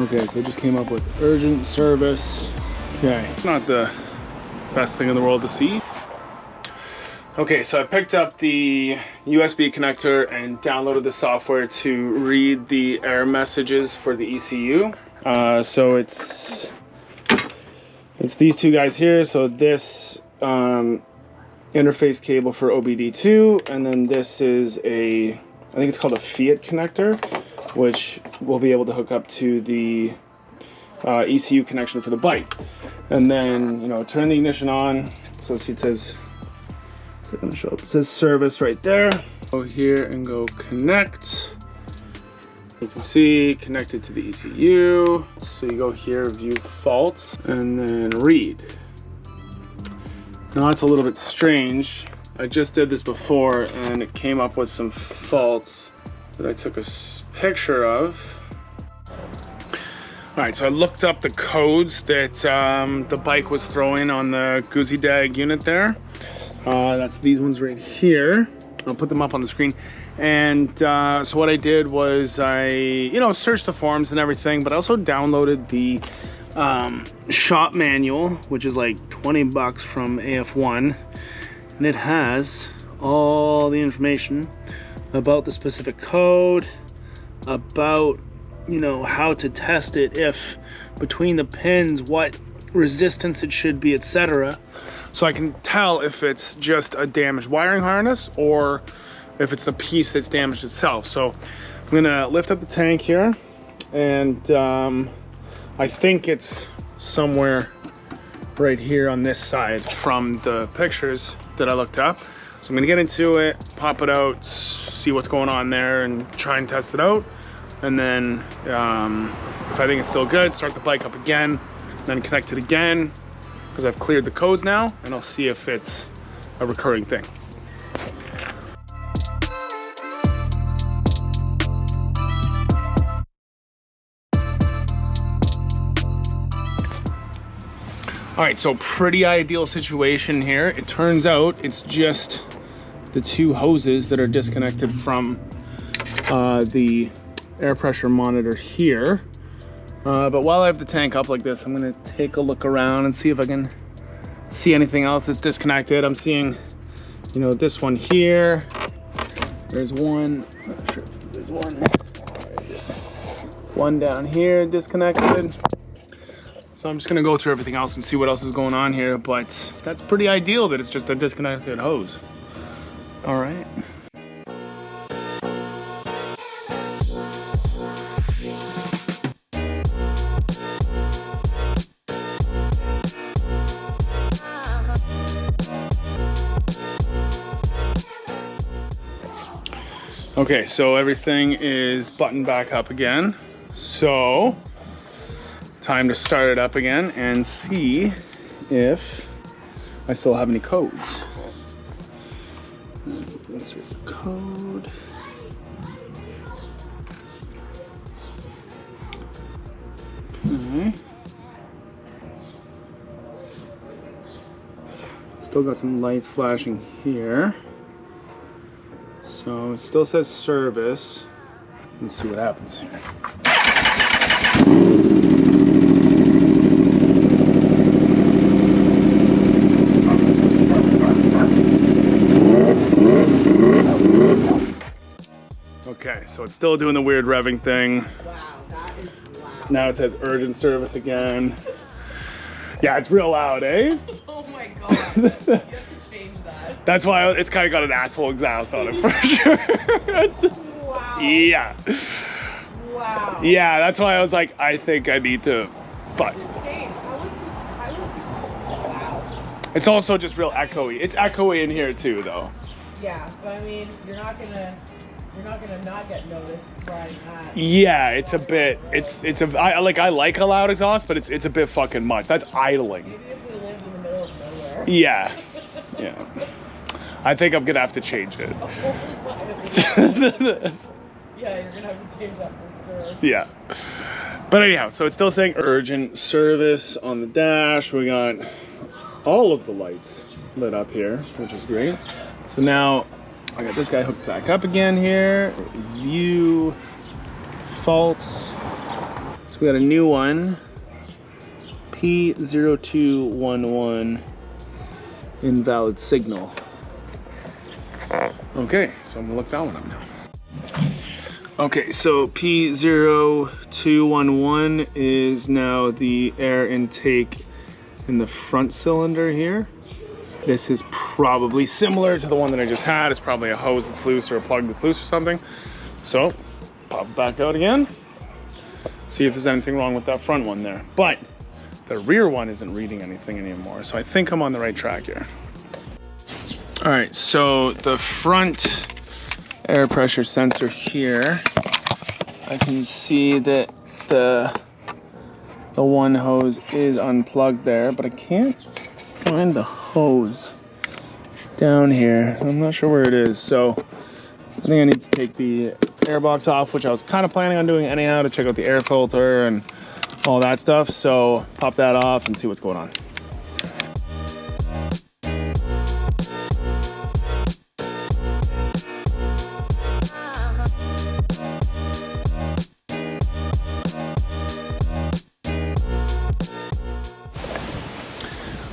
Okay, so it just came up with urgent service. Okay, it's not the best thing in the world to see. Okay, so I picked up the USB connector and downloaded the software to read the error messages for the ECU. So it's these two guys here. So this interface cable for OBD2, and then this is I think it's called a Fiat connector, which will be able to hook up to the ECU connection for the bike. And then, you know, turn the ignition on. So see, it says, is it gonna show up? It says service right there. Go here and go connect. You can see connected to the ECU. So you go here, view faults, and then read. Now it's a little bit strange. I just did this before and it came up with some faults that I took a picture of. All right, so I looked up the codes that the bike was throwing on the Guzzidiag unit there. That's these ones right here. I'll put them up on the screen. And so what I did was I, you know, searched the forums and everything, but I also downloaded the shop manual, which is like 20 bucks from AF1. And it has all the information about the specific code, about, you know, how to test it, if between the pins, what resistance it should be, etc. So I can tell if it's just a damaged wiring harness or if it's the piece that's damaged itself. So I'm gonna lift up the tank here, and I think it's somewhere right here on this side from the pictures that I looked up. So I'm gonna get into it, pop it out, see what's going on there, and try and test it out. And then if I think it's still good, start the bike up again, then connect it again, because I've cleared the codes now, and I'll see if it's a recurring thing. All right, so pretty ideal situation here. It turns out it's just the two hoses that are disconnected from the air pressure monitor here. But while I have the tank up like this, I'm gonna take a look around and see if I can see anything else that's disconnected. I'm seeing, you know, this one here. There's one, I'm not sure if there's one down here disconnected. So I'm just gonna go through everything else and see what else is going on here, but that's pretty ideal that it's just a disconnected hose. All right. Okay, so everything is buttoned back up again. So time to start it up again and see if I still have any codes. Insert the code. Okay. Still got some lights flashing here. So it still says service. Let's see what happens here. Okay, so it's still doing the weird revving thing. Wow, that is loud. Now it says urgent service again. Yeah, it's real loud, eh? Oh my god. You have to change that. That's why it's kind of got an asshole exhaust on it for sure. Wow. Yeah. Wow. Yeah, that's why I was like, I think I need to bust. Insane. Wow. It's also just real echoey. It's echoey in here too, though. Yeah, but I mean, you're not gonna not get noticed by that. Yeah, it's a bit. I like a loud exhaust, but it's a bit fucking much. That's idling. Maybe if we lived in the middle of nowhere. Yeah. Yeah. I think I'm gonna have to change it. Yeah, you're gonna have to change that for sure. Yeah. But anyhow, so it's still saying urgent service on the dash. We got all of the lights lit up here, which is great. So now I got this guy hooked back up again here. View faults. So we got a new one, P0211, invalid signal. Okay, so I'm gonna look that one up now. Okay, so P0211 is now the air intake in the front cylinder here. This is probably similar to the one that I just had. It's probably a hose that's loose or a plug that's loose or something. So, pop it back out again. See if there's anything wrong with that front one there. But the rear one isn't reading anything anymore. So I think I'm on the right track here. All right, so the front air pressure sensor here, I can see that the one hose is unplugged there, but I can't find the hose down here. I'm not sure where it is, so I think I need to take the airbox off, which I was kind of planning on doing anyhow, to check out the air filter and all that stuff. So pop that off and see what's going on.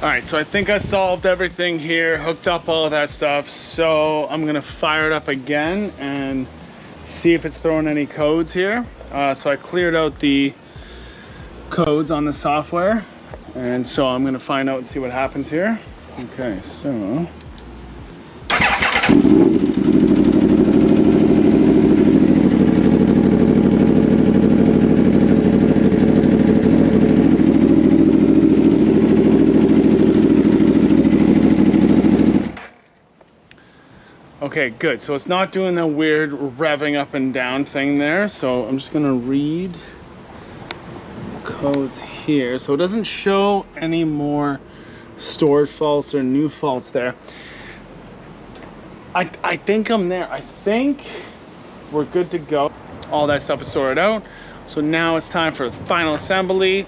All right, so I think I solved everything here, hooked up all of that stuff. So I'm gonna fire it up again and see if it's throwing any codes here. So I cleared out the codes on the software. And so I'm gonna find out and see what happens here. Okay, so. Okay, good. So it's not doing that weird revving up and down thing there. So I'm just gonna read codes here. So it doesn't show any more stored faults or new faults there. I think I'm there. I think we're good to go. All that stuff is sorted out. So now it's time for the final assembly.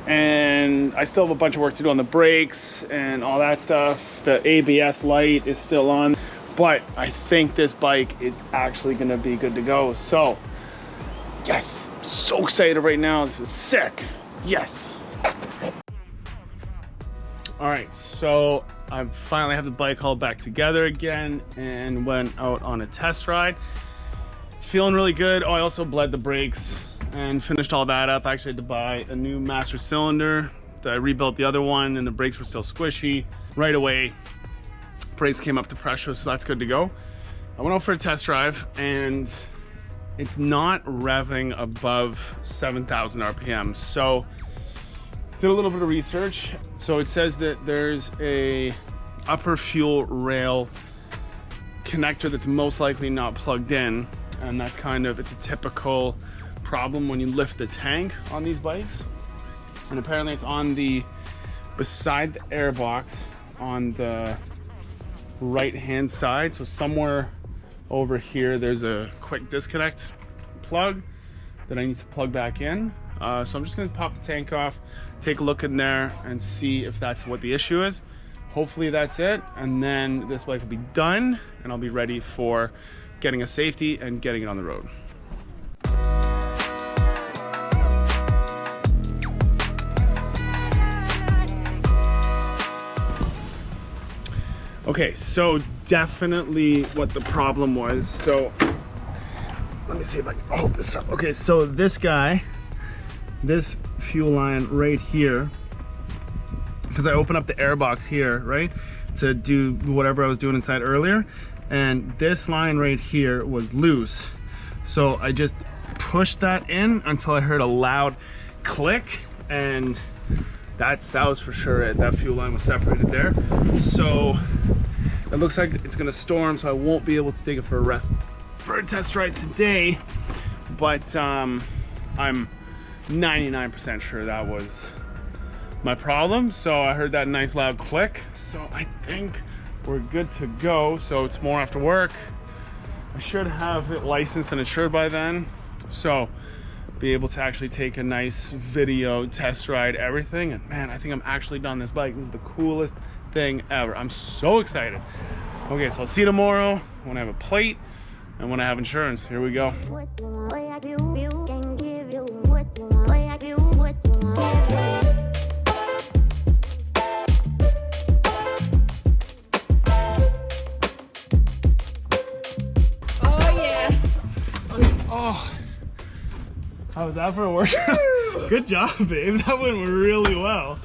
And I still have a bunch of work to do on the brakes and all that stuff. The ABS light is still on. But I think this bike is actually gonna be good to go. So, yes, I'm so excited right now. This is sick. Yes. All right, so I finally have the bike all back together again and went out on a test ride. It's feeling really good. Oh, I also bled the brakes and finished all that up. I actually had to buy a new master cylinder. I rebuilt the other one and the brakes were still squishy. Right away, brakes came up to pressure, so that's good to go. I went out for a test drive and it's not revving above 7,000 RPM. So did a little bit of research. So it says that there's a upper fuel rail connector that's most likely not plugged in. And that's kind of, it's a typical problem when you lift the tank on these bikes. And apparently it's on the, beside the airbox on the right hand side. So somewhere over here there's a quick disconnect plug that I need to plug back in. So I'm just gonna pop the tank off, take a look in there and see if that's what the issue is. Hopefully that's it, and then this bike will be done and I'll be ready for getting a safety and getting it on the road. Okay, so definitely what the problem was. So let me see if I can hold this up. Okay, so this guy, this fuel line right here, because I opened up the airbox here, right, to do whatever I was doing inside earlier, and this line right here was loose. So I just pushed that in until I heard a loud click, and that was for sure it. That fuel line was separated there. So it looks like it's gonna storm, so I won't be able to take it for a test ride today. But I'm 99% sure that was my problem. So I heard that nice loud click. So I think we're good to go. So tomorrow after work, I should have it licensed and insured by then. So be able to actually take a nice video, test ride, everything. And man, I think I'm actually done this bike. This is the coolest thing ever. I'm so excited. Okay, so I'll see you tomorrow when I have a plate and when I have insurance. Here we go. Oh yeah. Oh, how was that for a workout? Good job, babe. That went really well.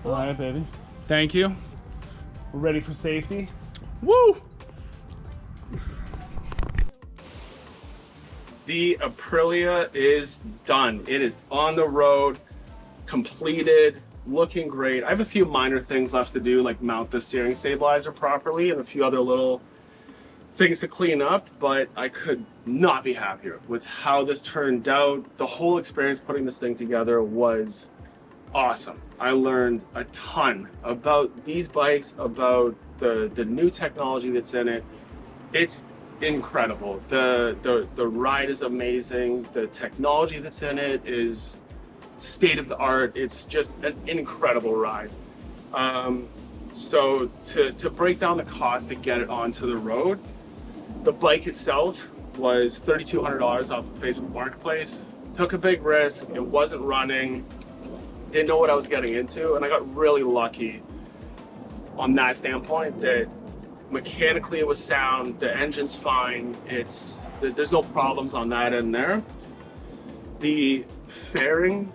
All right, baby. Thank you. We're ready for safety. Woo! The Aprilia is done. It is on the road, completed, looking great. I have a few minor things left to do, like mount the steering stabilizer properly and a few other little things to clean up, but I could not be happier with how this turned out. The whole experience putting this thing together was awesome. I learned a ton about these bikes, about the new technology that's in it. It's incredible. The ride is amazing. The technology that's in it is state of the art. It's just an incredible ride. So to break down the cost to get it onto the road, the bike itself was $3,200 off of Facebook Marketplace. Took a big risk. It wasn't running. Didn't know what I was getting into, and I got really lucky on that standpoint that mechanically it was sound, the engine's fine, there's no problems on that end there. The fairing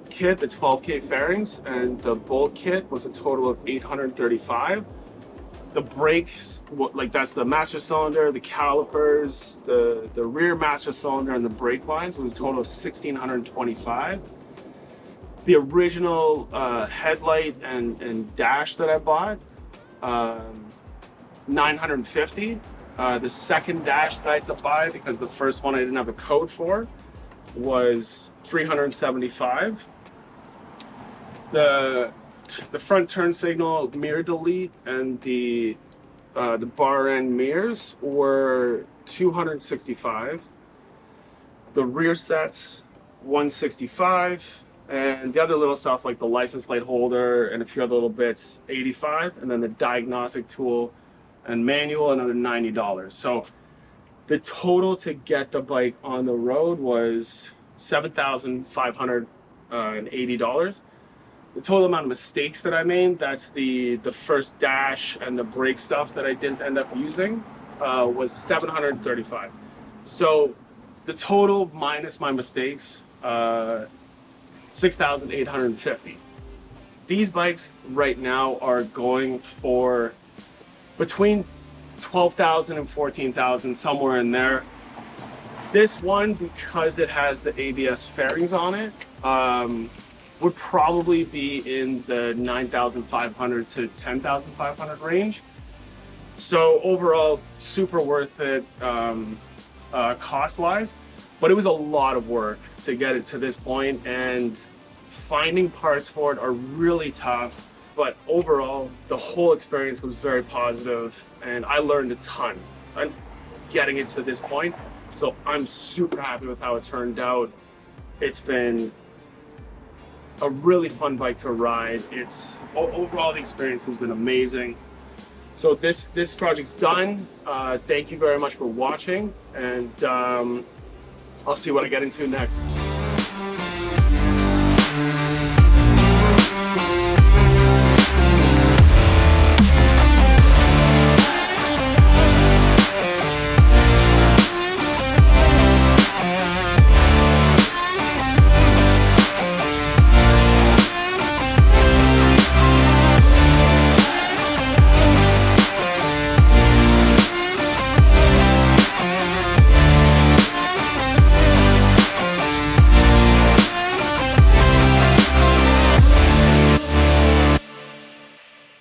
kit, the 12K fairings, and the bolt kit was a total of $835. The brakes, like that's the master cylinder, the calipers, the rear master cylinder, and the brake lines was a total of $1,625. The original headlight and dash that I bought, $950. The second dash that I had to buy, because the first one I didn't have a code for, was $375. The front turn signal mirror delete and the bar end mirrors were $265. The rear sets, $165. And the other little stuff like the license plate holder and a few other little bits, $85. And then the diagnostic tool and manual, another $90. So the total to get the bike on the road was $7,580. The total amount of mistakes that I made, that's the first dash and the brake stuff that I didn't end up using, was $735. So the total minus my mistakes, $6,850. These bikes right now are going for between $12,000 and $14,000, somewhere in there. This one, because it has the ABS fairings on it, would probably be in the $9,500 to $10,500 range. So overall, super worth it cost-wise. But it was a lot of work to get it to this point, and finding parts for it are really tough. But overall, the whole experience was very positive, and I learned a ton getting it to this point. So I'm super happy with how it turned out. It's been a really fun bike to ride. Overall, the experience has been amazing. So this project's done. Thank you very much for watching, and I'll see what I get into next.